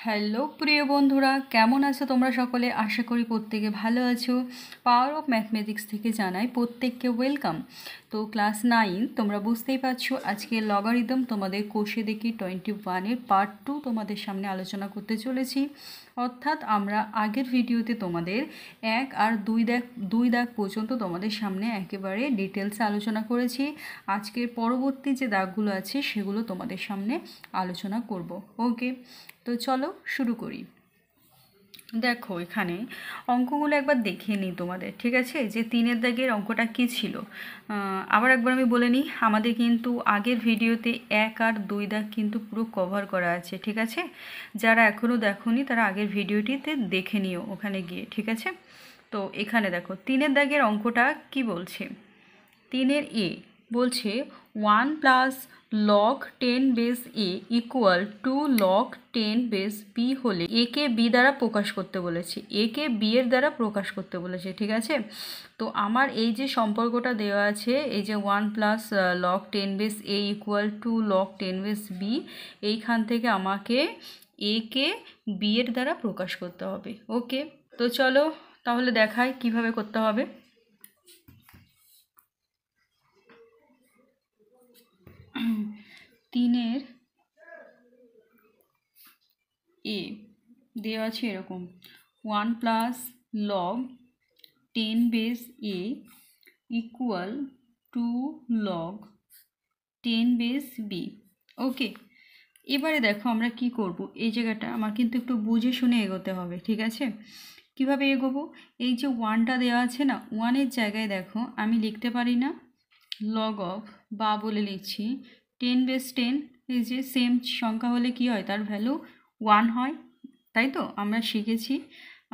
Hello প্রিয় বন্ধুরা, কেমন আছো তোমরা সকলে? আশা করি প্রত্যেকে ভালো আছো। পাওয়ার অফ ম্যাথমেটিক্স থেকে জানাই প্রত্যেককে ওয়েলকাম। তো ক্লাস 9 তোমরা বুঝতেই পারছো, আজকে লগারিদম তোমাদের কোষে দেখি 21-এর পার্ট 2 তোমাদের সামনে আলোচনা করতে চলেছি। অর্থাৎ আমরা আগের ভিডিওতে তোমাদের 1 আর 2 দাগ পর্যন্ত তোমাদের সামনে একেবারে ডিটেলসে আলোচনা করেছি। আজকের পরবর্তী যে দাগগুলো আছে সেগুলো তোমাদের সামনে আলোচনা করব। ওকে, তো চলো শুরু করি। দেখো এখানে অঙ্কগুলো একবার দেখে নিই তোমাদের, ঠিক আছে? যে 3-এর দাগের অঙ্কটা কী ছিল আবার একবার আমি বলে নিই। আমাদের কিন্তু আগের ভিডিওতে 1 আর 2 দাগ কিন্তু পুরো কভার করা আছে, ঠিক আছে? যারা এখনও দেখোনি তারা আগের ভিডিওটিতে দেখে নিও ওখানে গিয়ে, ঠিক আছে? তো এখানে দেখো 3-এর দাগের অঙ্কটা কি বলছে। 3-এর এ বলছে 1 plus log 10 base A equal to log 10 base B হলে এ কে বি দ্বারা প্রকাশ করতে বলেছে, এ কে বি এর দ্বারা প্রকাশ করতে বলেছে, ঠিক আছে? তো আমার এই যে সম্পর্কটা দেওয়া আছে, এই যে 1 plus log 10 base A equal to log 10 base B, এইখান থেকে আমাকে এ কে বি এর দ্বারা প্রকাশ করতে হবে। ওকে, তো চলো তাহলে দেখাই কিভাবে করতে হবে। 3-এর এ দেওয়া আছে এরকম 1 plus log 10 base A equal to log 10 base B. Okay, এবারে দেখো আমরা কি করব। এই জায়গাটা আমার কিন্তু একটু বুঝে শুনে এগোতে হবে, ঠিক আছে? কিভাবে এগোবো? এই যে 1টা দেওয়া আছে না, 1-এর জায়গায় দেখো আমি লিখতে পারি না লগ অফ, বা বলে লিখছি 10 বেস 10। এই যে সেম সংখ্যা হলে কি হয়, তার ভ্যালু 1 হয়, তাই তো? আমরা শিখেছি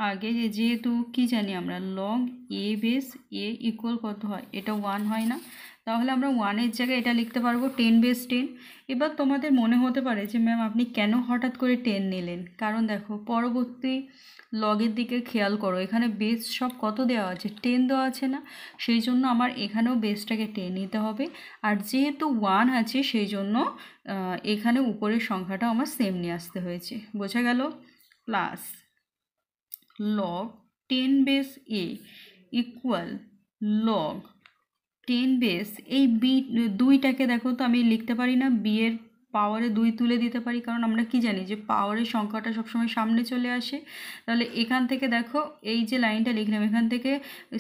আগে যে যেহেতু কি জানি আমরা log A base A equal কত হয়, এটা 1 হয় না? তাহলে আমরা 1-এর জায়গায় এটা লিখতে পারবো 10 বেস 10। এবার তোমাদের মনে হতে পারে যে ম্যাম আপনি কেন হঠাৎ করে 10 নিলেন? কারণ দেখো পরবর্তী লগের দিকে খেয়াল করো, এখানে বেস সব কত দেওয়া আছে, 10 দেওয়া আছে না? সেই জন্য আমার এখানেও বেসটাকে 10 নিতে হবে। আর যেহেতু 1 আছে সেই জন্য এখানে উপরের সংখ্যাটা আমার সেম নিয়ে আসতে হয়েছে। বোঝা গেল? Plus log 10 base A equal log 10 base এই বি 2টাকে দেখো তো আমি লিখতে পারি না বি এর পাওয়ারে 2 তুলে দিতে পারি, কারণ আমরা কি জানি যে পাওয়ারের সংখ্যাটা সবসময় সামনে চলে আসে। তাহলে এখান থেকে দেখো এই যে লাইনটা লিখলাম, এখান থেকে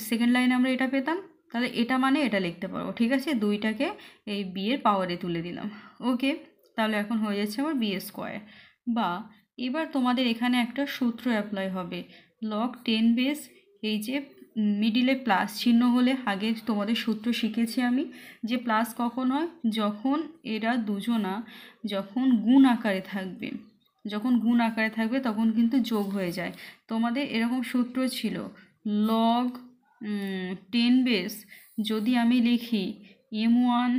সেকেন্ড লাইনে আমরা এটা পেতাম, তাহলে এটা মানে এটা লিখতে পারবো, ঠিক আছে? 2টাকে এই বি এর পাওয়ারে তুলে দিলাম। ওকে, তাহলে এখন হয়ে যাচ্ছে আমার বি স্কোয়ার। বা এবার তোমাদের এখানে একটা সূত্র অ্যাপ্লাই হবে, লগ 10 বেস এই যে মিডিলে প্লাস চিহ্ন হলে, আগে তোমাদের সূত্র শিখেছি আমি যে প্লাস কখন হয়, যখন এরা দুজনা যখন গুণ আকারে থাকবে, যখন গুণ আকারে থাকবে তখন কিন্তু যোগ হয়ে যায়। তোমাদের এরকম সূত্র ছিল লগ 10 বেস যদি আমি লিখি m1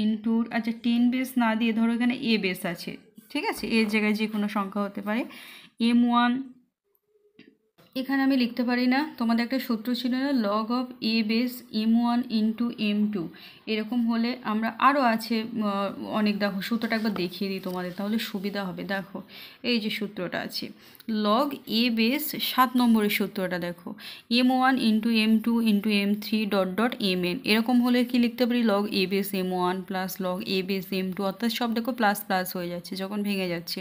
ইন্টু, আচ্ছা 10 বেস না দিয়ে ধরো এখানে এ বেস আছে, ঠিক আছে? এর জায়গায় যে কোনো সংখ্যা হতে পারে, m1 এখানে আমি লিখতে পারি না, তোমাদের একটা সূত্র ছিল না log of A base m1 into m2, এরকম হলে আমরা আরও আছে অনেক। দেখো সূত্রটা একবার দেখিয়ে দিই তোমাদের, তাহলে সুবিধা হবে। দেখো এই যে সূত্রটা আছে লগ এ বেস 7 নম্বরের সূত্রটা দেখো, m1 into m2 into m3 dot dot mn, এরকম হলে কি লিখতে পারি লগ এ বেস m1 প্লাস লগ এ বেস m2, অর্থাৎ সব দেখো প্লাস প্লাস হয়ে যাচ্ছে যখন ভেঙে যাচ্ছে,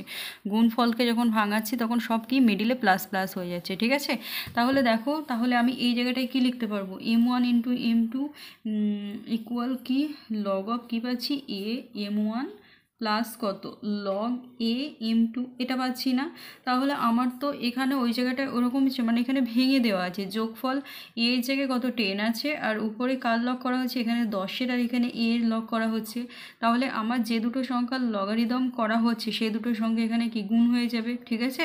গুণফলকে যখন ভাঙাচ্ছি তখন সব কি মিডিলে প্লাস প্লাস হয়ে যাচ্ছে, ঠিক আছে? তাহলে দেখো, তাহলে আমি এই জায়গাটায় কি লিখতে পারবো, m1 ইন্টু m2 ইকুয়াল কি লগ অফ কী পাচ্ছি এ m1 প্লাস কত লগ এ m2, এটা পাচ্ছি না? তাহলে আমার তো এখানে ওই জায়গাটায় ওরকম মানে এখানে ভেঙে দেওয়া আছে, যোগফল এর জায়গায় কত 10 আছে আর উপরে কার লগ করা হচ্ছে এখানে 10-এর, আর এখানে এর লগ করা হচ্ছে। তাহলে আমার যে দুটো সংখ্যার লগারিদম করা হচ্ছে সেই দুটো সংখ্যা এখানে কি গুণ হয়ে যাবে, ঠিক আছে?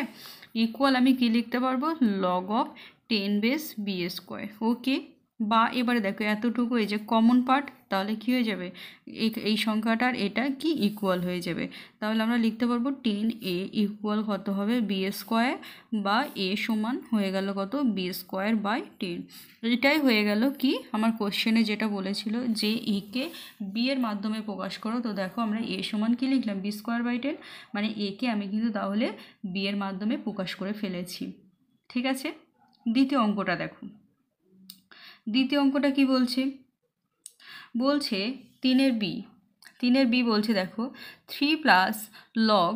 ইকুয়াল আমি কি লিখতে পারবো log of 10 base B square. Okay, বা এবারে দেখো এতটুকু এই যে কমন পার্ট, তাহলে কি হয়ে যাবে, এই সংখ্যাটার এটা কি ইকুয়াল হয়ে যাবে। তাহলে আমরা লিখতে পারবো 10a ইকুয়াল কত হবে বি স্কোয়ার, বা এ সমান হয়ে গেল কত বি স্কোয়ার বাই 10। এটাই হয়ে গেল কি আমার কোশ্চেনে যেটা বলেছিল যে কে বি এর মাধ্যমে প্রকাশ করো। তো দেখো আমরা এ সমান কি লিখলাম বি স্কোয়ার বাই 10, মানে কে আমি কিন্তু তাহলে বি এর মাধ্যমে প্রকাশ করে ফেলেছি। ঠিক আছে, দ্বিতীয় অঙ্কটা দেখো। দ্বিতীয় অঙ্কটা কি বলছে, বলছে 3 বলছে দেখো 3 plus log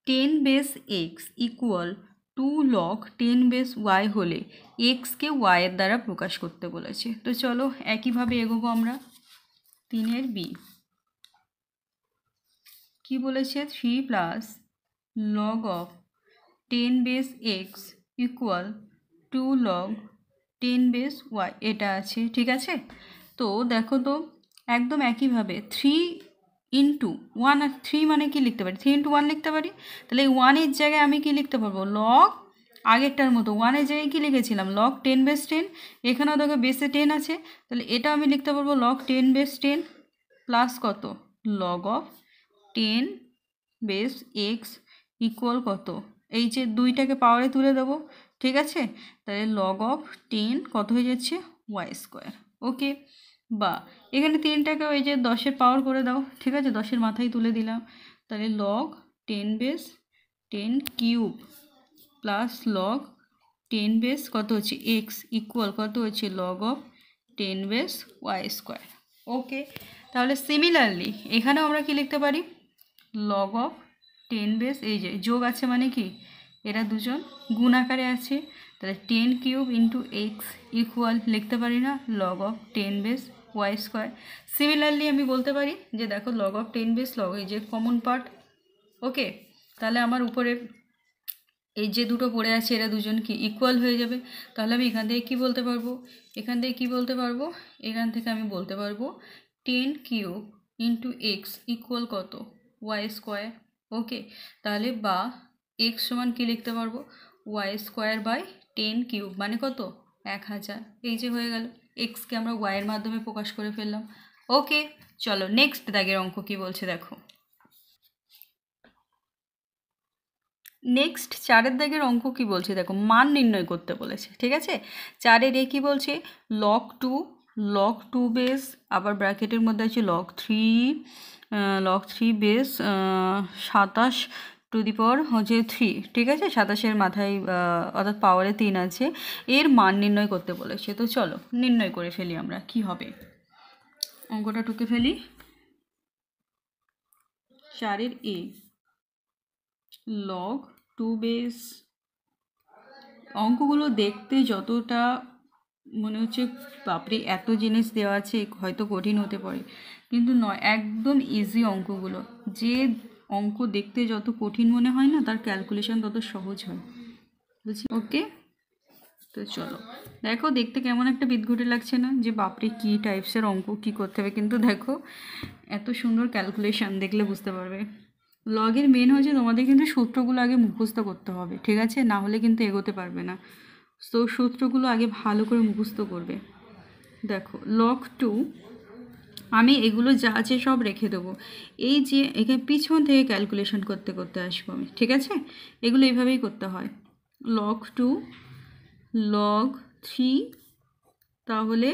10 base X equal 2 log 10 base Y হলে এক্সকে ওয়াইয়ের দ্বারা প্রকাশ করতে বলেছে। তো চলো একইভাবে এগোবো আমরা। 3 কি বলেছে, 3 plus log of 10 base X equal 2 log 10 base Y, এটা আছে। ঠিক আছে, তো দেখো তো একদম একইভাবে 3 ইন্টু 1, আর 3 মানে কি লিখতে পারি, 3 ইন্টু 1 লিখতে পারি। তাহলে এই 1-এর জায়গায় আমি কি লিখতে পারবো, লগ আগেরটার মতো 1-এর জায়গায় কি লিখেছিলাম লগ 10 বেস 10, এখানেও দেখো বেসে 10 আছে, তাহলে এটা আমি লিখতে পারবো লগ 10 বেস 10 প্লাস কত log of 10 base X equal কত, এই যে 2টাকে পাওয়ারে তুলে দেবো। ঠিক আছে, তাহলে লগ অফ 10 কত হয়ে যাচ্ছে ওয়াই স্কোয়ার। ওকে, বা এখানে 3টাকে ওই যে 10-এর পাওয়ার করে দাও। ঠিক আছে, 10-এর মাথায় তুলে দিলাম, তাহলে log 10 base 10 cube plus log 10 base কত হচ্ছে এক্স ইকুয়াল কত হচ্ছে log of 10 base Y square. Okay, তাহলে সিমিলারলি এখানেও আমরা কি লিখতে পারি, লগ অফ 10 বেস, এই যে যোগ আছে মানে কি এরা দুজন গুণ আকারে আছে, তাহলে 10 কিউব ইন্টু এক্স ইকুয়াল লিখতে পারি না log of 10 base Y square. Similarly আমি বলতে পারি যে দেখো লগ অফ 10 বেস লগ, এই যে কমন পার্ট। ওকে, তাহলে আমার উপরে এই যে দুটো পড়ে আছে এরা দুজন কি ইকুয়াল হয়ে যাবে। তাহলে আমি এখান থেকে কী বলতে পারবো, এখান থেকে কী বলতে পারবো, এখান থেকে আমি বলতে পারবো 10 কিউব ইন্টু এক্স ইকুয়াল কত ওয়াই স্কোয়ার। ওকে, তাহলে বা এক্স সমান কী লিখতে পারবো ওয়াই স্কোয়ার বাই 10 কিউব মানে কত 1000। এই যে হয়ে গেল, এক্সকে আমরা ওয়াইয়ের মাধ্যমে প্রকাশ করে ফেললাম। ওকে, চলো নেক্সট দাগের অঙ্ক কী বলছে দেখো। নেক্সট 4-এর দাগের অঙ্ক কি বলছে দেখো, মান নির্ণয় করতে বলেছে। ঠিক আছে, 4-এর এ কী বলছে লগ টু বেস, আবার ব্র্যাকেটের মধ্যে আছে log three base 27 to the power হচ্ছে 3। ঠিক আছে, 27-এর মাথায় অর্থাৎ পাওয়ারে 3 আছে, এর মান নির্ণয় করতে বলেছে। তো চলো নির্ণয় করে ফেলি আমরা, কি হবে অঙ্কটা টুকে ফেলি। 4-এর এ লগ টু বেস, অঙ্কগুলো দেখতে যতটা মনে হচ্ছে বাপরে এত জিনিস দেওয়া আছে হয়তো কঠিন হতে পারে, কিন্তু নয়, একদম ইজি অঙ্কগুলো। যে অঙ্ক দেখতে যত কঠিন মনে হয় না, তার ক্যালকুলেশন তত সহজ হয়, বুঝছি। ওকে, তো চলো দেখো দেখতে কেমন একটা বিদঘুটে লাগছে না, যে বাপরে কী টাইপসের অঙ্ক কী করতে হবে, কিন্তু দেখো এত সুন্দর ক্যালকুলেশন দেখলে বুঝতে পারবে। লগের মেন হচ্ছে তোমাদের কিন্তু সূত্রগুলো আগে মুখস্থ করতে হবে। ঠিক আছে, না হলে কিন্তু এগোতে পারবে না। তো সূত্রগুলো আগে ভালো করে মুখস্থ করবে। দেখো লগ টু, আমি এগুলো যা আছে সব রেখে দেবো, এই যে এখানে পিছন থেকে ক্যালকুলেশন করতে করতে আসবো আমি। ঠিক আছে, এগুলো এইভাবেই করতে হয়, লগ টু লগ থ্রি, তাহলে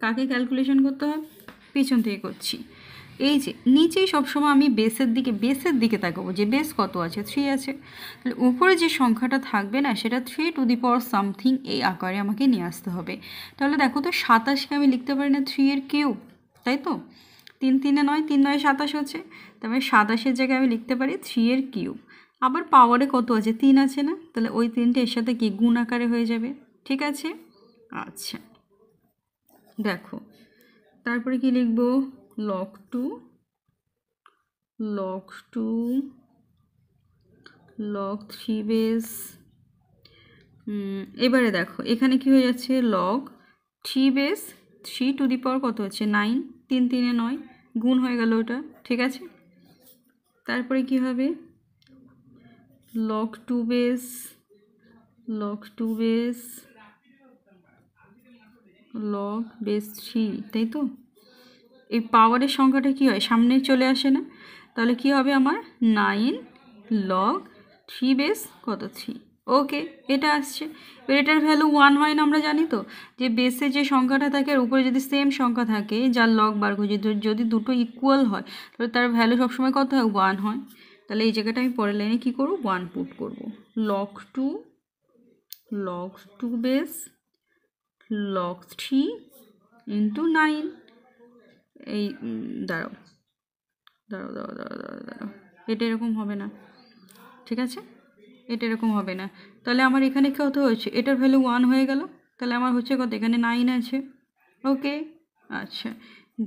কাকে ক্যালকুলেশন করতে হয় পিছন থেকে করছি। এই যে নিচেই সবসময় আমি বেসের দিকে তাকাবো, যে বেস কত আছে 3 আছে, তাহলে উপরে যে সংখ্যাটা থাকবে না সেটা 3 টু দি পাওয়ার সামথিং এই আকারে আমাকে নিয়ে আসতে হবে। তাহলে দেখো তো 27কে আমি লিখতে পারি না 3 এর কিউব, তাই তো 3 3 9, 3 9 27 হচ্ছে, তারপরে 27-এর জায়গায় আমি লিখতে পারি 3 এর কিউব, আবার পাওয়ারে কত আছে 3 আছে না, তাহলে ওই 3টে এর সাথে কি গুণ আকারে হয়ে যাবে। ঠিক আছে, আচ্ছা দেখো তারপরে কি লিখব, log two log three base, এবারে দেখো এখানে কি হয়ে যাচ্ছে log 3 base 3 to the power কত হচ্ছে 9, 3 3 9 গুণ হয়ে গেল ওটা। ঠিক আছে, তারপরে কি হবে log two base log base 3, তাই তো? এই পাওয়ারের সংখ্যাটা কি হয়, সামনে চলে আসে না? তাহলে কি হবে আমার 9 লগ 3 বেস কত 3। ওকে, এটা আসছে। এবার এটার ভ্যালু 1 হয় না, আমরা জানি তো যে বেসে যে সংখ্যাটা থাকে আর উপরে যদি সেম সংখ্যা থাকে যার লগ বার করছি, যদি দুটো ইকুয়াল হয় তাহলে তার ভ্যালু সবসময় কত হয়, 1 হয়। তাহলে এই জায়গাটা আমি পরের লাইনে কী করবো, 1 পুট করবো। Log 2 base log 3 into 9। এই দাঁড়াও দাঁড়াও দাঁড়াও দাঁড়াও দাঁড়াও দাঁড়াও এটা এরকম হবে না, ঠিক আছে? এটা এরকম হবে না। তাহলে আমার এখানে কত হয়েছে, এটার ভ্যালু 1 হয়ে গেল। তাহলে আমার হচ্ছে কত, এখানে 9 আছে। ওকে, আচ্ছা,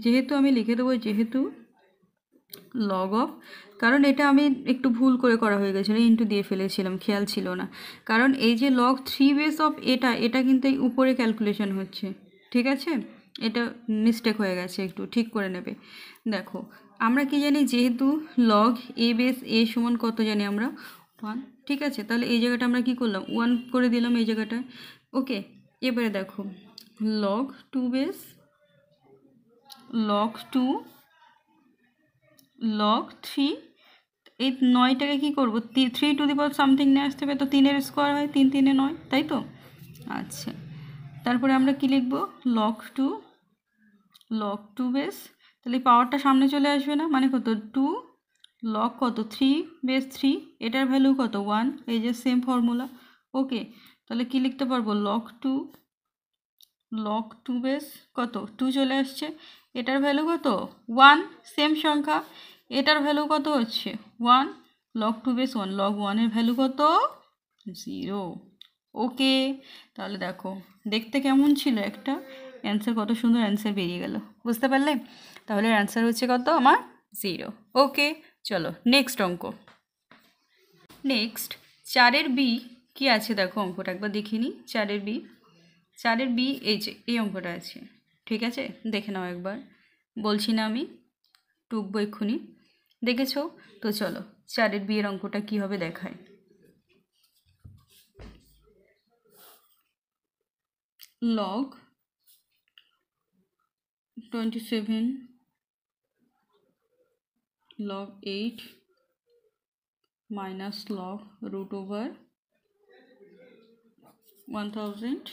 যেহেতু আমি লিখে দেবো যেহেতু লগ অফ, কারণ এটা আমি একটু ভুল করে করা হয়ে গেছিলো, ইন্টু দিয়ে ফেলেছিলাম, খেয়াল ছিল না। কারণ এই যে লগ 3 বেস অফ এটা কিন্তু এই উপরে ক্যালকুলেশন হচ্ছে, ঠিক আছে? এটা মিস্টেক হয়ে গেছে, একটু ঠিক করে নেবে। দেখো আমরা কি জানি, যেহেতু লগ এ বেস এ সমান কত জানি আমরা, 1, ঠিক আছে? তাহলে এই জায়গাটা আমরা কি করলাম, 1 করে দিলাম এই জায়গাটায়। ওকে, এবারে দেখো লগ 2 বেস লগ 2 লগ 3, এই 9টাকে কী করবো, 3 টু দি পাওয়ার সামথিং নিয়ে আসতে হবে, তো 3-এর স্কোয়ার হয়, 3 3 9, তাই তো? আচ্ছা, তারপরে আমরা কি লিখবো, লগ 2 বেস, তাহলে পাওয়ারটা সামনে চলে আসবে না, মানে কত 2 লগ কত 3 বেস 3, এটার ভ্যালু কত 1, এই যে সেম ফর্মুলা। ওকে, তাহলে কি লিখতে পারবো, লগ 2 বেস কত 2 চলে আসছে, এটার ভ্যালু কত 1, সেম সংখ্যা, এটার ভ্যালু কত হচ্ছে 1, লগ 2 বেস 1, লগ 1-এর ভ্যালু কত 0। ওকে, তাহলে দেখো দেখতে কেমন ছিল, একটা অ্যান্সার, কত সুন্দর অ্যান্সার বেরিয়ে গেল, বুঝতে পারলে? তাহলে অ্যান্সার হচ্ছে কত আমার 0। ওকে, চলো নেক্সট অঙ্ক। নেক্সট 4-এর বি কী আছে, দেখো অঙ্কটা একবার দেখিনি নিই। 4-এর বি এই যে এই অঙ্কটা আছে, ঠিক আছে? দেখে নাও একবার, বলছি না আমি, টুকবো এক্ষুনি, দেখেছো তো? চলো 4-এর বি এর অঙ্কটা কী হবে দেখায়। Log 27 log 8 minus log root over 1000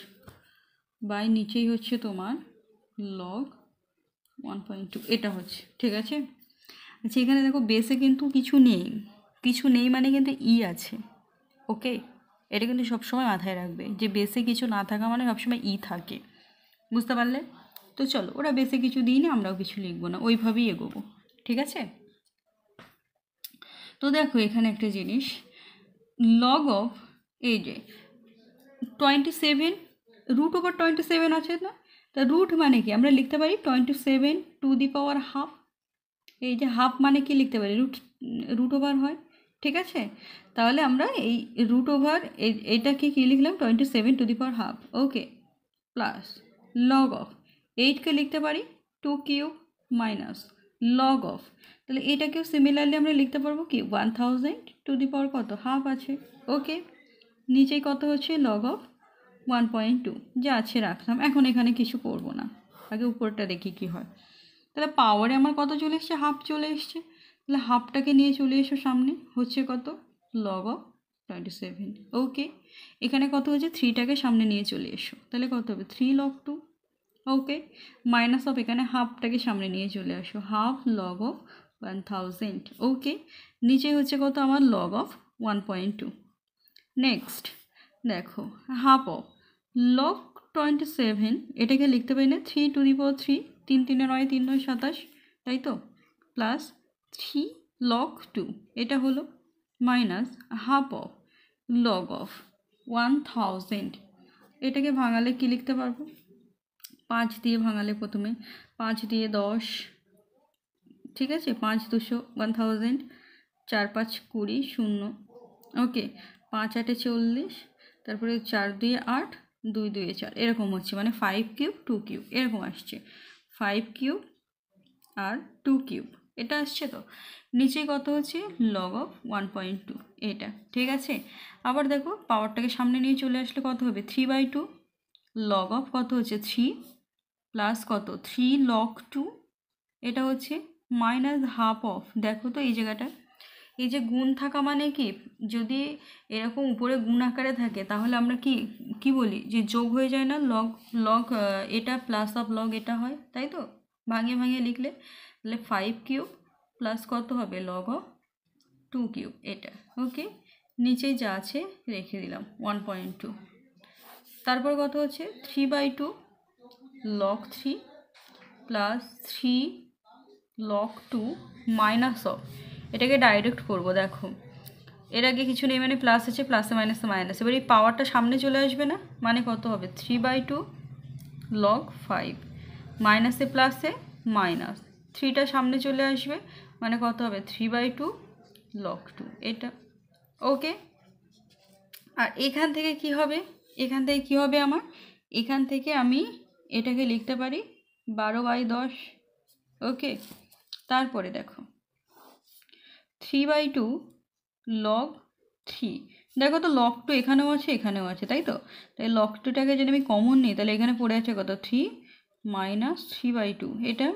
by নিচেই হচ্ছে তোমার log 1.2, এটা হচ্ছে, ঠিক আছে? আচ্ছা, এখানে দেখো বেসে কিন্তু কিছু নেই মানে কিন্তু ই আছে। ওকে, এটা কিন্তু সবসময় মাথায় রাখবে যে বেসে কিছু না থাকা মানে সবসময় ই থাকে, বুঝতে পারলে? তো চলো, ওরা বেসে কিছু দিই না, আমরাও কিছু লিখবো না, ওইভাবেই এগোবো, ঠিক আছে? তো দেখো এখানে একটা জিনিস, লগ অফ এই যে 27 রুট ওভার 27 আছে না, তা রুট মানে কি আমরা লিখতে পারি 27 টু দি পাওয়ার হাফ। এই যে হাফ মানে কি লিখতে পারি, রুট ওভার হয়, ঠিক আছে? তাহলে আমরা এই রুট ওভার এইটাকে কী লিখলাম, 27 to the power half. Okay, plus log of 8কে লিখতে পারি 2 কিউব মাইনাস লগ অফ, তাহলে এটাকেও সিমিলারলি আমরা লিখতে পারবো কি 1000 টু দি পাওয়ার কত হাফ আছে। ওকে, নিচেই কত হচ্ছে লগ অফ 1.2, যা আছে রাখলাম, এখন এখানে কিছু করব না, আগে উপরটা দেখি কি হয়। তাহলে পাওয়ারে আমার কত চলে এসছে, হাফ চলে এসছে, তাহলে হাফটাকে নিয়ে চলে এসো সামনে, হচ্ছে কত লগ অফ 27। ওকে, এখানে কত হচ্ছে 3টাকে সামনে নিয়ে চলে এসো, তাহলে কত হবে 3 log 2। ওকে, মাইনাস অফ এখানে হাফটাকে সামনে নিয়ে চলে আসো, হাফ লগ অফ 1000। ওকে, নিচে হচ্ছে কত আমার লগ অফ 1.2। নেক্সট দেখো হাফ অফ লগ 27, এটাকে লিখতে পারি না 3 টু দি পাওয়ার 3, 3 3 9, 3 9 27, তাই তো? প্লাস 3 লগ 2, এটা হলো minus half of log of 1000, এটাকে ভাঙালে কি লিখতে পারবো, 5 দিয়ে ভাঙালে, প্রথমে 5 দিয়ে 10, ঠিক আছে? 5 200 1000, 4 5 20 0। ওকে, 5 8 40, তারপরে 4 2 8, 2 2 4, এরকম হচ্ছে, মানে 5 কিউব 2 কিউব এরকম আসছে, 5 কিউব আর 2 কিউব, এটা আসছে তো? নিচে কত হচ্ছে লগ অফ 1.2, এটা ঠিক আছে? আবার দেখো পাওয়ারটাকে সামনে নিয়ে চলে আসলে কত হবে 3/2, লগ অফ কত হচ্ছে 3 প্লাস কত 3 log 2, এটা হচ্ছে মাইনাস হাফ অফ, দেখো তো এই জায়গাটা, এই যে গুণ থাকা মানে কি, যদি এরকম উপরে গুণ আকারে থাকে তাহলে আমরা কি কি বলি যে যোগ হয়ে যায় না, লগ লগ এটা প্লাস অফ লগ এটা হয়, তাই তো, ভাঙিয়ে ভাঙিয়ে লিখলে, তাহলে 5 কিউব প্লাস কত হবে লগ অফ 2 কিউব এটা। ওকে, নিচেই যা আছে রেখে দিলাম 1.2। তারপর কত হচ্ছে 3/2 log 3 plus 3 log 2 minus of, এটাকে ডাইরেক্ট করব, দেখো এর আগে কিছু নেই মানে প্লাস আছে, প্লাসে মাইনাসে মাইনাস, এবার এই পাওয়ারটা সামনে চলে আসবে না, মানে কত হবে 3/2 log 5 মাইনাসে প্লাসে মাইনাস, 3টা সামনে চলে আসবে মানে কত হবে 3/2 log 2 এটা। ওকে, আর এখান থেকে কি হবে, এখান থেকে কি হবে আমার, এখান থেকে আমি এটাকে লিখতে পারি 12/10। ওকে, তারপরে দেখো 3/2 log 3, দেখো তো log 2 এখানেও আছে এখানেও আছে, তাই তো, তাই log 2টাকে যদি আমি কমন নিই তাহলে এখানে পড়ে আছে কত 3 মাইনাস 3/2, এটা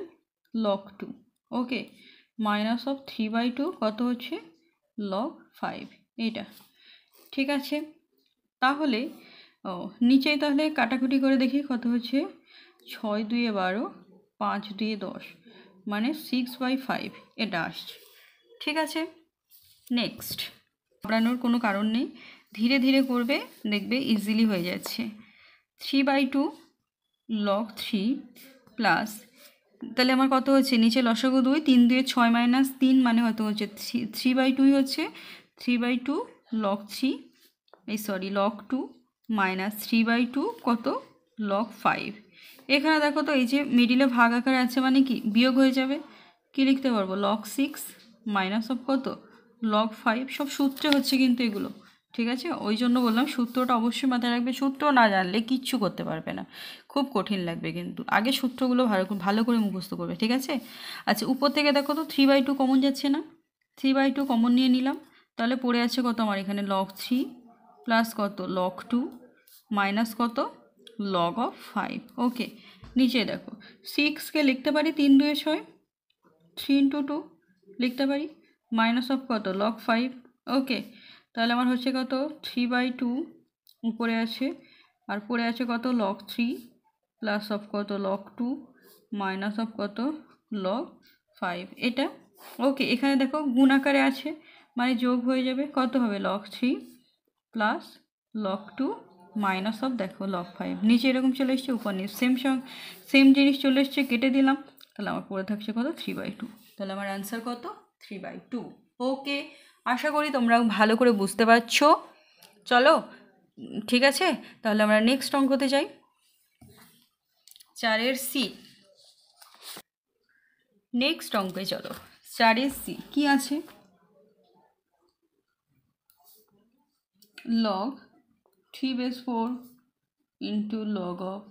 log 2। ওকে, মাইনাস অফ 3/2 কত হচ্ছে log 5 এটা। ঠিক আছে, তাহলে নিচেই তাহলে কাটাকুটি করে দেখি কত হচ্ছে 6 2 12, 5 2 10, মানে 6/5 এটা আসছে। ঠিক আছে, নেক্সট, ঘাবড়ানোর কোনো কারণ নেই, ধীরে ধীরে করবে, দেখবে ইজিলি হয়ে যাচ্ছে। 3/2 log 3 প্লাস, তাহলে আমার কত হচ্ছে নিচে লসাগু 2, 3 2 6 মাইনাস 3 মানে কত হচ্ছে 3/2 হচ্ছে 3/2 log 3, এই সরি log 2 মাইনাস 3/2 কত log 5। এখানে দেখো তো এই যে মিডিলে ভাগ আকারে আছে মানে কি বিয়োগ হয়ে যাবে, কি লিখতে পারবো log 6 মাইনাস অফ কত log 5, সব সূত্রে হচ্ছে কিন্তু এগুলো। ঠিক আছে, ওই জন্য বললাম সূত্রটা অবশ্যই মাথায় রাখবে, সূত্র না জানলে কিচ্ছু করতে পারবে না, খুব কঠিন লাগবে, কিন্তু আগে সূত্রগুলো ভালো করে মুখস্থ করবে। ঠিক আছে, আচ্ছা উপর থেকে দেখো তো 3/2 কমন যাচ্ছে না, 3/2 কমন নিয়ে নিলাম, তাহলে পড়ে আছে কত আমার এখানে log 3 প্লাস কত log 2 মাইনাস কত log অফ 5। ওকে, নিচে দেখো 6কে লিখতে পারি 3 2 6, 3 × 2 লিখতে পারি, মাইনাস অফ কত log 5। ওকে, তাহলে আমার হচ্ছে কত 3/2 উপরে আছে, আর পড়ে আছে কত log 3 প্লাস অফ কত log 2 মাইনাস অফ কত log 5 এটা। ওকে, এখানে দেখো গুণ আকারে আছে মানে যোগ হয়ে যাবে, কত হবে log 3 plus log 2 minus of দেখো log 5, নিচে এরকম চলে এসছে, উপর নিচে সেম জিনিস চলে এসছে, কেটে দিলাম, তাহলে আমার পড়ে থাকছে কত 3/2, তাহলে আমার অ্যান্সার কত 3/2। ওকে, আশা করি তোমরা ভালো করে বুঝতে পারছো। চলো ঠিক আছে, তাহলে আমরা নেক্সট অঙ্কতে যাই। 4 সি, নেক্সট অঙ্কে চলো। 4 সি কি আছে, log 3/4 into log of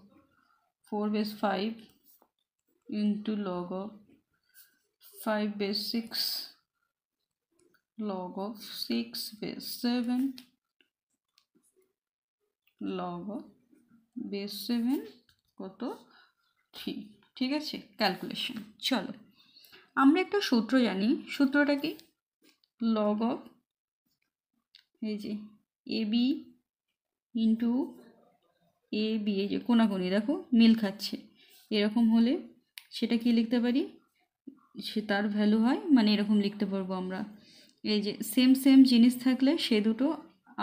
4/5 into log of 5/6 log of 6/7 log of base 7 কত 3। ঠিক আছে, ক্যালকুলেশন, চলো আমরা একটা সূত্র জানি, সূত্রটা কি log of এই যে AB ইন্টু AB, এই যে কোনাকুনি দেখো মিল খাচ্ছে, এরকম হলে সেটা কি লিখতে পারি, সে তার ভ্যালু হয়, মানে এরকম লিখতে পারবো আমরা, এই যে সেম জিনিস থাকলে সে দুটো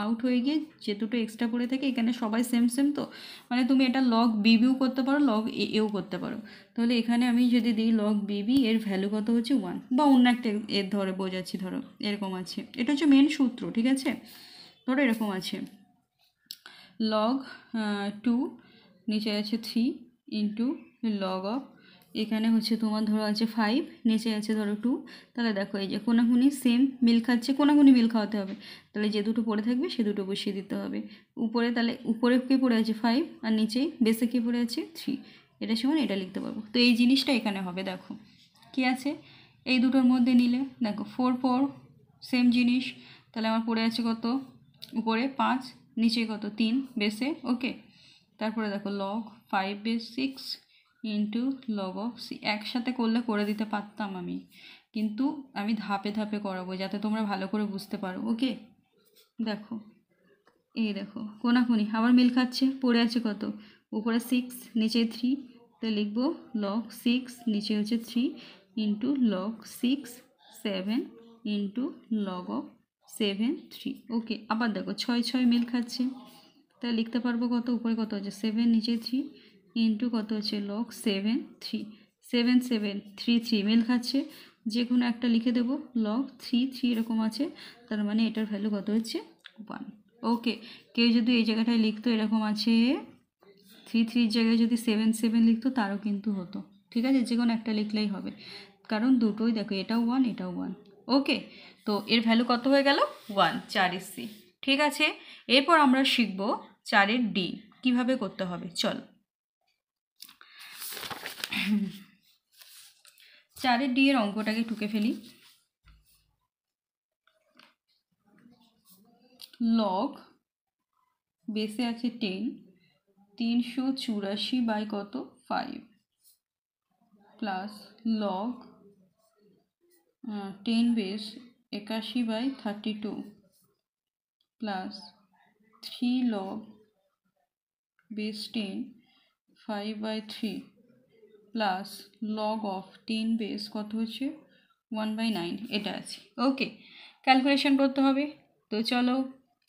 আউট হয়ে গিয়ে যে দুটো এক্সট্রা পড়ে থাকে, এখানে সবাই সেম তো, মানে তুমি এটা লগ বিবিও করতে পারো লগ এও করতে পারো, তাহলে এখানে আমি যদি দিই লগ বিবি, এর ভ্যালু কত হচ্ছে 1, বা অন্য একটা এর ধরে বোঝাচ্ছি, ধরো এরকম আছে, এটা হচ্ছে মেন সূত্র। ঠিক আছে, ধরো এরকম আছে log 2 নিচে আছে 3 ইন্টু log অফ, এখানে হচ্ছে তোমার ধরো আছে 5, নিচে আছে ধরো 2, তাহলে দেখো এই যে কোনাকুনি সেম মিল খাচ্ছে, কোনাকুনি মিল খাওয়াতে হবে, তাহলে যে দুটো পড়ে থাকবে সে দুটো বসিয়ে দিতে হবে উপরে, তাহলে উপরে কি পড়ে আছে 5 আর নিচেই বেসে কি পড়ে আছে 3, এটা সমান এটা লিখতে পারবো। তো এই জিনিসটা এখানে হবে, দেখো কি আছে এই দুটোর মধ্যে নিলে, দেখো 4 4 সেম জিনিস, তাহলে আমার পড়ে আছে কত উপরে 5, নিচে কত 3 বেসে। ওকে, তারপরে দেখো log 5/6 into log of C. একসাথে করলে করে দিতে পারতাম আমি, কিন্তু আমি ধাপে ধাপে করাবো যাতে তোমরা ভালো করে বুঝতে পারো। ওকে, দেখো এই দেখো কোনাকুনি আবার মিল খাচ্ছে। পড়ে আছে কত, উপরে 6 নিচে 3, তাই লিখবো লগ 6 নিচে হচ্ছে 3 into log 6 7 into log of 7 3। ওকে, আবার দেখো 6 6 মিল খাচ্ছে, তাই লিখতে পারবো কত, উপরে কত হচ্ছে 7 নিচে 3 ইন্টু কত হচ্ছে লগ 7 3। 7 7 3 3 মিল খাচ্ছে, যে কোনো একটা লিখে দেবো। লগ 3 3 এরকম আছে, তার মানে এটার ভ্যালু কত হচ্ছে 1। ওকে, কেউ যদি এই জায়গাটায় লিখতো এরকম আছে 3 3 জায়গায় যদি 7 7 লিখতো তারও কিন্তু হতো। ঠিক আছে, যে কোনো একটা লিখলেই হবে, কারণ দুটোই দেখো এটাও 1 এটাও 1। ওকে, তো এর ভ্যালু কত হয়ে গেল 1, 4 সি। ঠিক আছে, এরপর আমরা শিখব 4 ডি কীভাবে করতে হবে। চল 4 ডি এর অঙ্কটাকে টুকে ফেলি। লগ বেসে আছে 10, 384 বাই কত 5 plus log 10 base 81 by 32 plus 3 log base 10 5 by 3 plus log of 10 base কত হচ্ছে 1/9, এটা আছে। ওকে, ক্যালকুলেশন করতে হবে, তো চলো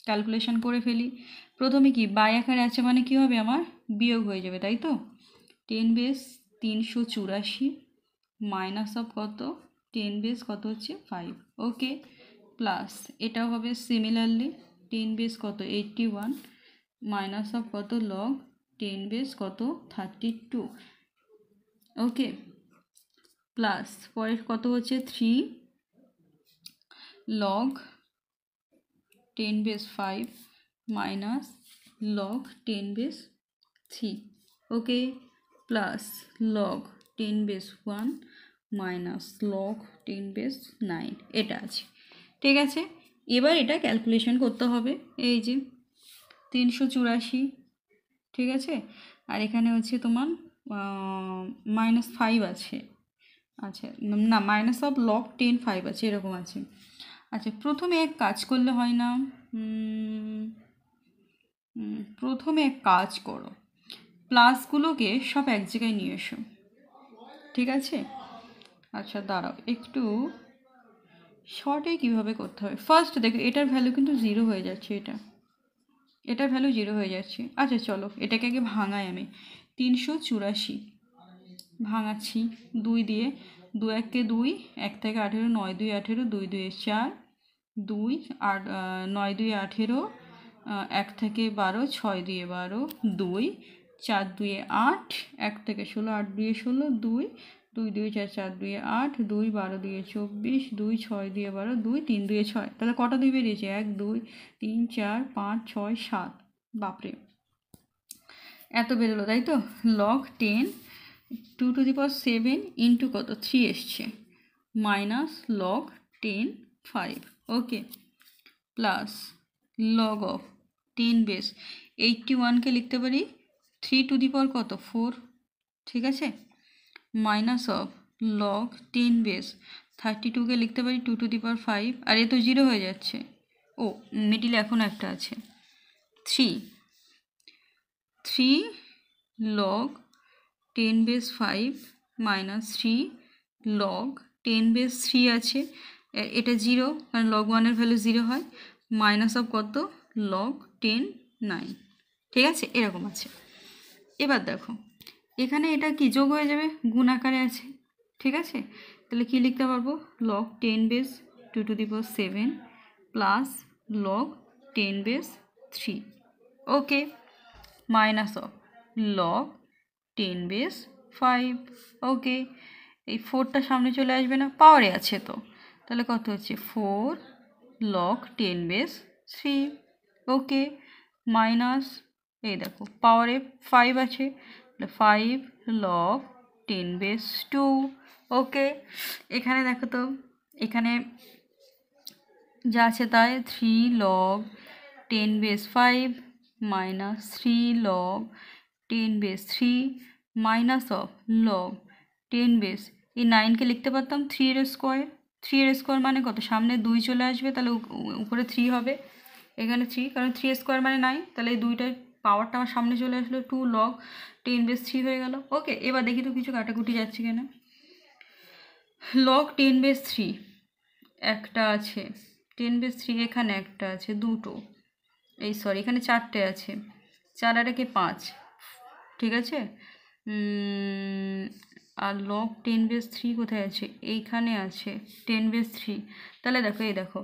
ক্যালকুলেশন করে ফেলি। প্রথমে কি বাই আকারে আছে মানে কি হবে, আমার বিয়োগ হয়ে যাবে, তাই তো। 10 বেস 384 মাইনাস অফ কত 10 বেস কত হচ্ছে 5। ওকে, প্লাস এটাও হবে সিমিলারলি 10 বেস কত 81 মাইনাস অফ কত লগ 10 বেস কত 32। ওকে, প্লাস পরের কত হচ্ছে 3 log 10 base 5 minus log 10 base 3। Okay, plus log 10 base 1 minus log 10 base 9, এটা আছে। ঠিক আছে, এবার এটা ক্যালকুলেশন করতে হবে। এই যে 384, ঠিক আছে, আর এখানে হচ্ছে তোমার -5 আছে। আচ্ছা না, মাইনাস অফ লগ 10 5 আছে, এরকম আছে। আচ্ছা, প্রথমে এক কাজ করলে হয় না, প্রথমে এক কাজ করো, প্লাসগুলোকে সব এক জায়গায় নিয়ে এসো। ঠিক আছে, আচ্ছা দাঁড়াও একটু, শর্টে কীভাবে করতে হবে। ফার্স্ট দেখো এটার ভ্যালু কিন্তু 0 হয়ে যাচ্ছে, এটার ভ্যালু 0 হয়ে যাচ্ছে। আচ্ছা চলো এটাকে আগে ভাঙাই আমি। 384 ভাঙাচ্ছি 2 দিয়ে, 2 1 2, 1 থেকে 18, 9 2 18, 2 2 4, 2 8 9 2 18, 1 থেকে 12, 6 2 12, 2 4 2 8, 1 থেকে 16, 8 2 16, 2 2 2 4 4 2 8, 2 12 2 24, 2 6 2 12, 2 3 2 6। তাহলে কটা 2 বেরিয়েছে 1 2 3 4 5 6 7। বাপরে, এত বেরোলো, তাই তো। Log 10 2 to the power 7 into কত 3 এসছে, minus log 10 5। Okay, plus log of 10 base 81কে লিখতে পারি 3 টু দি পাওয়ার কত 4, ঠিক আছে, মাইনাস অফ লগ 10 বেস 32কে লিখতে পারি 2 টু দি পাওয়ার 5, আর এ তো 0 হয়ে যাচ্ছে। ও মিডিলে এখন একটা আছে 3 log 10 base 5 minus 3 log 10 base 3 আছে, এটা 0 কারণ লগ 1-এর ভ্যালু 0 হয়, মাইনাস অফ কত লগ 10 9। ঠিক আছে, এরকম আছে। এবার দেখো এখানে এটা কি যোগ হয়ে যাবে, গুণ আকারে আছে। ঠিক আছে, তাহলে কি লিখতে পারবো, log 10 base 2 to the power 7 plus log 10 base 3। Okay, minus of log 10 base 5। ওকে, এই 4টা সামনে চলে আসবে না, পাওয়ারে আছে তো, তাহলে কত হচ্ছে 4 লগ 10 বেস 3। ওকে, মাইনাস এই দেখো পাওয়ারে 5 আছে, 5 লগ 10 বেস 2। ওকে, এখানে দেখো তো, এখানে যা আছে তাই 3 log 10 base 5 minus 3 log 10 base 3 minus of log 10 base, এই 9কে লিখতে পারতাম 3 এর স্কোয়ার। 3 এর স্কোয়ার মানে কত, সামনে 2 চলে আসবে, তাহলে উপরে 3 হবে, এখানে 3, কারণ 3 স্কোয়ার মানে 9, তাহলে এই দুইটার পাওয়ারটা আমার সামনে চলে আসলো, 2 লগ 10 বেস 3 হয়ে গেল। ওকে, এবার দেখি তো কিছু কাটাকুটি যাচ্ছে কেন। লগ 10 বেস 3 একটা আছে, 10 বেস 3 এখানে একটা আছে, দুটো, এই সরি এখানে 4টে আছে, 4 আর একে 5, ঠিক আছে। আর লগ 10 বেস 3 কোথায় আছে, এইখানে আছে 10 বেস 3। তাহলে দেখো, এই দেখো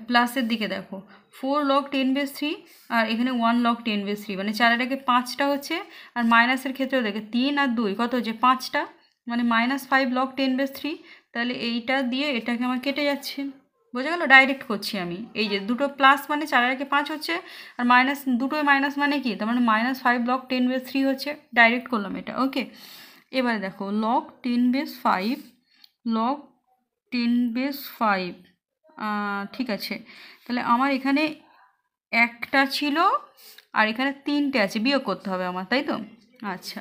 প্লাসের দিকে দেখো, 4 লগ 10 বেস 3 আর এখানে 1 লগ 10 বেস 3, মানে 4 এটাকে 5টা হচ্ছে। আর মাইনাসের ক্ষেত্রেও দেখে 3 আর 2 কত হচ্ছে, 5টা, মানে -5 লগ 10 বেস 3। তাহলে এইটা দিয়ে এটাকে আমার কেটে যাচ্ছে, বোঝা গেল, ডাইরেক্ট করছি আমি। এই যে দুটো প্লাস মানে 4 একে 5 হচ্ছে, আর মাইনাস দুটোই মাইনাস মানে কি, তার মানে -5 লগ 10 বেস 3 হচ্ছে, ডাইরেক্ট করলাম এটা। ওকে, এবারে দেখো লগ 10 বেস 5, লগ 10 বেস 5, ঠিক আছে। তাহলে আমার এখানে একটা ছিল আর এখানে 3টে আছে, বিয়োগ করতে হবে আমার, তাই তো। আচ্ছা,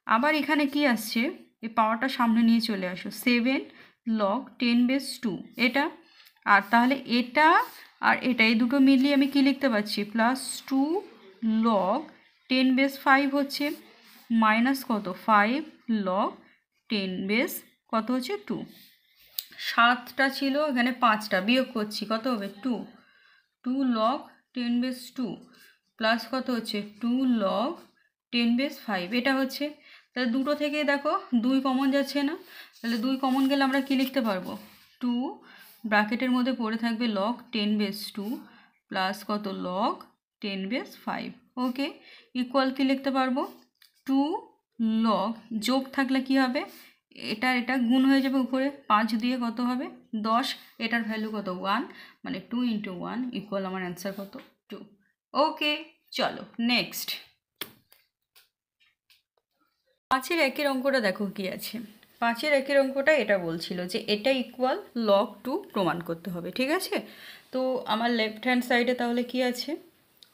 আবার এখানে কি আসছে, এই পাওয়ারটা সামনে নিয়ে চলে আসো, 7 লগ 10 বেস 2 এটা। আর তাহলে এটা আর এটা, এই দুটো মিলিয়ে আমি কি লিখতে পারছি, +2 লগ 10 বেস 5 হচ্ছে, মাইনাস কত 5 লগ 10 বেস কত হচ্ছে 2। 7টা ছিল, এখানে 5টা, বিয়োগ করছি, কত হবে 2 লগ 10 বেস 2 প্লাস কত হচ্ছে 2 লগ 10 বেস 5, এটা হচ্ছে। তাহলে দুটো থেকে দেখো 2 কমন যাচ্ছে না, তাহলে 2 কমন গেলে আমরা কি লিখতে পারবো, 2 ব্র্যাকেটের মধ্যে পড়ে থাকবে লগ 10 বেস 2 প্লাস কত লগ 10 বেস 5। ওকে, ইকুয়াল কি লিখতে পারবো, 2 লগ, যোগ থাকলে কি হবে, এটা গুণ হয়ে যাবে উপরে, 5 দিয়ে কত হবে 10, এটার ভ্যালু কত 1, মানে 2 × 1 ইকুয়াল আমার অ্যান্সার কত 2। ওকে, চলো নেক্সট। 5-এর 1-এর অঙ্কটা দেখো কি আছে। 5-এর 1-এর অঙ্কটা এটা বলছিল যে এটা ইকুয়াল লগ 2 প্রমাণ করতে হবে, ঠিক আছে। তো আমার লেফট হ্যান্ড সাইডে তাহলে কি আছে,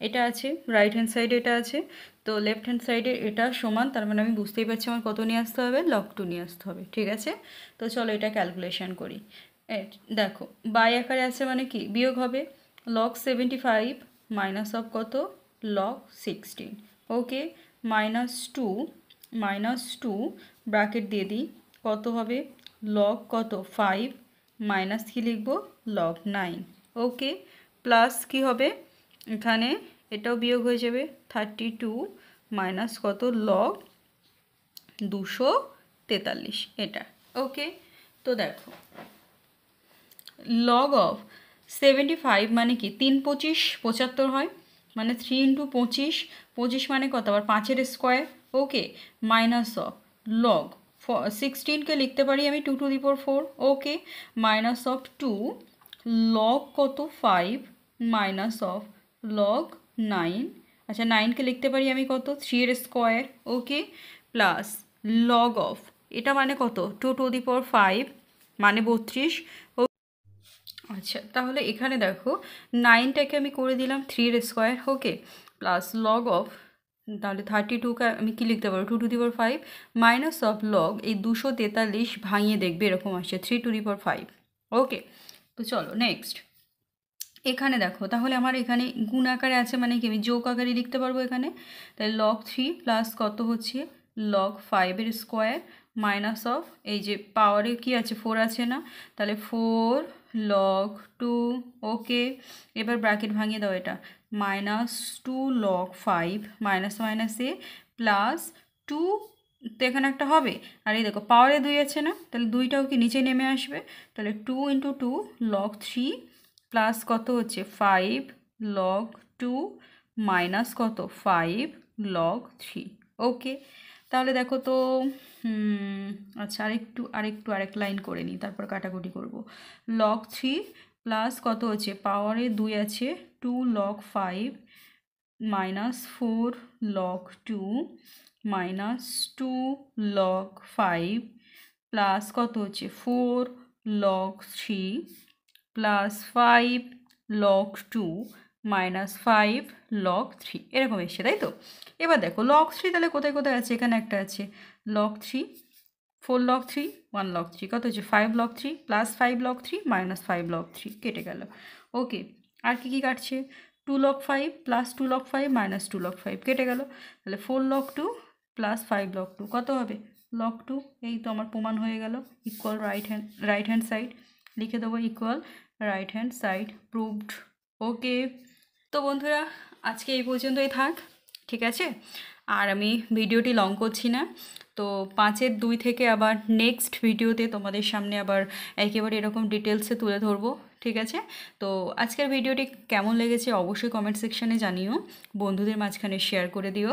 এটা আছে, রাইট হ্যান্ড সাইডে এটা আছে। তো লেফট হ্যান্ড সাইডে এটা সমান, তার মানে আমি বুঝতেই পারছি আমার কত নিয়ে আসতে হবে, লগ 2 নিয়ে আসতে হবে, ঠিক আছে। তো চলো এটা ক্যালকুলেশন করি। দেখো বাই আকারে আছে মানে কি, বিয়োগ হবে, লগ 75 মাইনাস অফ কত, লগ 16। ওকে, -2 ব্র্যাকেট দিয়ে দিই, কত হবে লগ কত 5 মাইনাস কি লিখবো লগ 9। ওকে, প্লাস কি হবে, এখানে এটাও বিয়োগ হয়ে যাবে, 32 মাইনাস কত লগ 243 এটা। ওকে, তো দেখো লগ অফ 75 মানে কি, 3 25 75 হয়, মানে 3 × 25, 25 মানে কত, আবার 5-এর square. Okay, minus of log 16কে লিখতে পারি আমি 2 to the power 4। Okay, minus of 2 log কত 5 মাইনাস অফ লগ 9, আচ্ছা 9কে লিখতে পারি আমি কত 3-এর square. Okay, plus log of, এটা মানে কত 2 টু দি পাওয়ার 5 মানে 32। আচ্ছা, তাহলে এখানে দেখো 9টাকে আমি করে দিলাম 3-এর square. Okay, plus log of, তাহলে 32কে আমি কী লিখতে পারবো 2 to the power 5 minus of log এই 243 ভাঙিয়ে দেখবে এরকম আসছে 3 টু দি পাওয়ার 5। ওকে, তো চলো নেক্সট। এখানে দেখো তাহলে আমার এখানে গুণ আকারে আছে মানে কি, আমি যোগ আকারে লিখতে পারবো এখানে। তাহলে লগ 3 প্লাস কত হচ্ছে লগ 5-এর স্কোয়ার মাইনাস অফ, এই যে পাওয়ারে কি আছে 4 আছে না, তাহলে 4 লগ 2। ওকে, এবার ব্র্যাকেট ভাঙিয়ে দাও, এটা -2 লগ 5 মাইনাস মাইনাসে প্লাস 2, তো এখানে একটা হবে, আর এই দেখো পাওয়ারে 2 আছে না, তাহলে 2টাও কি নিচে নেমে আসবে, তাহলে 2 × 2 লগ 3 প্লাস কত হচ্ছে 5 লগ 2 মাইনাস কত 5 লগ 3। ওকে, তাহলে দেখো তো, আচ্ছা আরেক লাইন করে নিই, তারপর কাটাকুটি করব। লগ 3 প্লাস কত হচ্ছে পাওয়ারে 2 আছে 2 log 5 minus 4 log 2 minus 2 log 5 plus কত হচ্ছে 4 লগ 3 প্লাস 5 লগ 2 -5 log 3 এরকম এসছে, তাই তো? এবার দেখো log 3 তাহলে কোথায় কোথায় আছে, এখানে একটা আছে log 3, 4 log 3, 1 log 3, কত হচ্ছে 5 log 3 plus 5 log 3 minus 5 log 3 কেটে গেল। ওকে, আর কি কি কাটছে, 2 log 5 plus 2 log 5 minus 2 log 5 কেটে গেল। তাহলে 4 log 2 প্লাস 5 log 2 কত হবে log 2, এই তো আমার প্রমাণ হয়ে গেল। ইকুয়াল রাইট হ্যান্ড সাইড লিখে দেবো, equal right hand side proved. Okay, তো বন্ধুরা আজকে এই পর্যন্তই থাক, ঠিক আছে? আর আমি ভিডিওটি লং করছি না, তো 5-এর 2 থেকে আবার নেক্সট ভিডিওতে তোমাদের সামনে আবার একেবারে এরকম ডিটেলসে তুলে ধরবো, ঠিক আছে? তো আজকের ভিডিওটি কেমন লেগেছে অবশ্যই কমেন্ট সেকশানে জানিও, বন্ধুদের মাঝখানে শেয়ার করে দিও।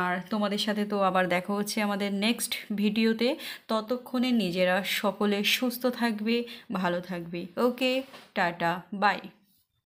আর তোমাদের সাথে তো আবার দেখা হচ্ছে আমাদের নেক্সট ভিডিওতে, ততক্ষণে নিজেরা সকলে সুস্থ থাকবে, ভালো থাকবে। ওকে, টাটা, বাই।